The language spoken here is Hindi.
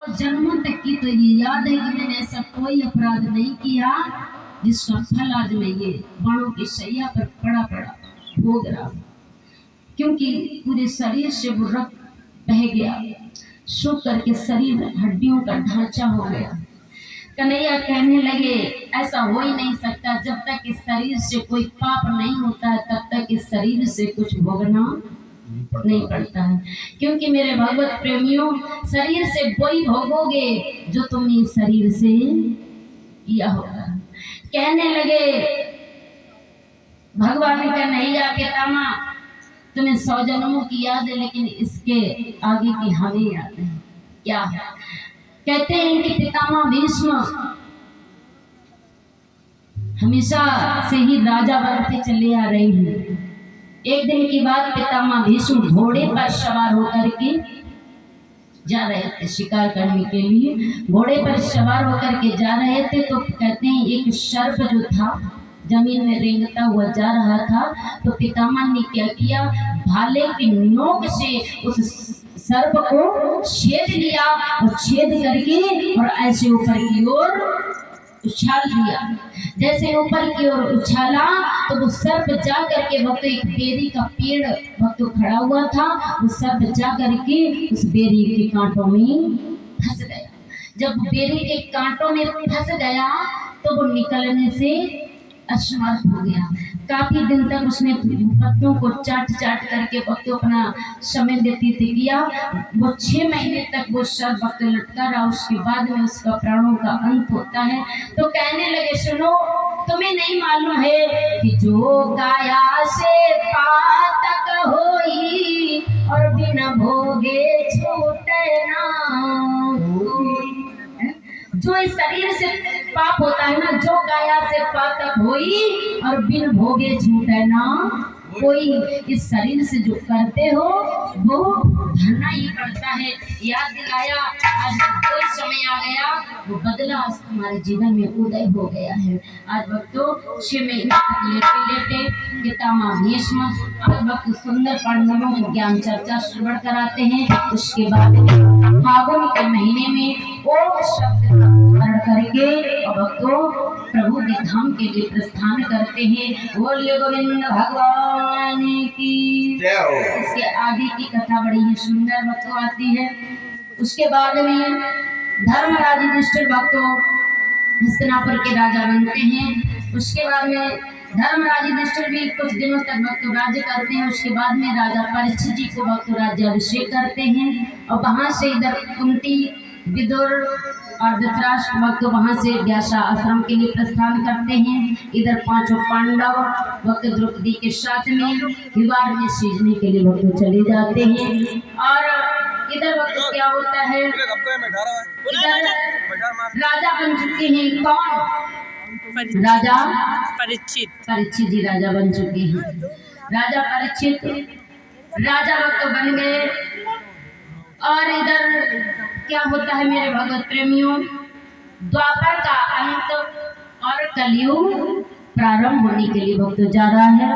जन्मों तक की तो ये याद है कि मैंने ऐसा कोई अपराध नहीं किया जिसका फल आज मैं ये बाणों की शैया पर पड़ा पड़ा भोग रहा हूं। क्योंकि पूरे शरीर से वो रक्त बह गया, सो करके शरीर हड्डियों का ढांचा हो गया। कन्हैया कहने लगे ऐसा हो ही नहीं सकता, जब तक इस शरीर से कोई पाप नहीं होता है तब तक इस शरीर से कुछ भोगना नहीं पड़ता है। क्योंकि मेरे भगवत प्रेमियों, शरीर से वही भोगोगे जो तुमने इस शरीर से किया होगा। कहने लगे भगवान कन्हैया पितामह, तुम्हें 100 जन्मों की याद है लेकिन इसके आगे की हमें याद है। क्या कहते हैं कि पितामह भीष्म हमेशा से ही राजा बनते चले आ रहे हैं। एक दिन की बात, पितामह भीष्म घोड़े पर सवार होकर के जा रहे थे शिकार करने के लिए। घोड़े पर सवार होकर के जा रहे थे तो कहते हैं एक सर्प जो था जमीन में रेंगता हुआ जा रहा था, तो पितामह ने क्या किया, भाले की नोक से उस सर्प को छेद लिया और छेद करके और ऐसे ऊपर की ओर उछाल दिया। जैसे ऊपर की ओर उछाला तो वो सर्प जा करके वक्त एक बेरी का पेड़ वक्त खड़ा हुआ था, वो सर्प जा करके उस बेरी के कांटों में फंस गया। जब बेरी के कांटों में फंस गया तो वो निकलने से असमर्थ हो गया। काफी दिन तक उसने पत्तों को चाट चाट करके वक्त अपना समय व्यतीत किया। वो 6 महीने तक वो सर्प वक्त लटका रहा, उसके बाद में उसका प्राणों का अंत होता है। तो कहने लगे सुनो, तुम्हें नहीं मालूम है कि जो काया से पातक होई और बिना भोगे छूटे ना। जो इस शरीर से पाप होता है ना, जो काया से पातक होई और बिन भोगे छूटे ना कोई, इस शरीर से जो करते हो वो भरना ही पड़ता है। याद दिलाया, आज कोई समय आ गया, वो बदला आज हमारे जीवन में उदय हो गया है। आज भक्तों 6 महीने तक लेटे लेटे पितामह भीष्म आज वक्त सुंदर पांडवों को ज्ञान चर्चा श्रवण कराते हैं। उसके बाद फागुन के महीने में ओम शब्द स्मरण करके और भक्तों प्रभु के धाम के लिए प्रस्थान करते हैं। बोलिए गोविंद भगवान की जय हो। इसके आगे की कथा बड़ी ही सुंदर भक्तों आती है। उसके बाद में धर्मराज युधिष्ठिर भक्तों हस्तिनापुर के राजा बनते हैं। उसके बाद में धर्मराज युधिष्ठिर भी कुछ दिनों तक भक्तों राज्य करते हैं। उसके बाद में राजा परीक्षित जी को भक्तों राज्याभिषेक करते हैं और वहां से इधर कुंती, विदुर और धृतराष्ट्र भक्त वहां से व्यासा आश्रम के लिए प्रस्थान करते हैं। इधर 5 पांडव वक्त द्रौपदी के साथ में विवाह में सीखने के लिए भक्त चले जाते हैं। और इधर वक्त क्या होता है, इधर राजा बन चुके हैं कौन, राजा परीक्षित जी राजा बन चुके हैं। राजा परीक्षित राजा वक्त बन गए। और इधर क्या होता है मेरे भगवत प्रेमियों, द्वापर का अंत और कलयुग प्रारंभ होने के लिए वक्त जा रहा है।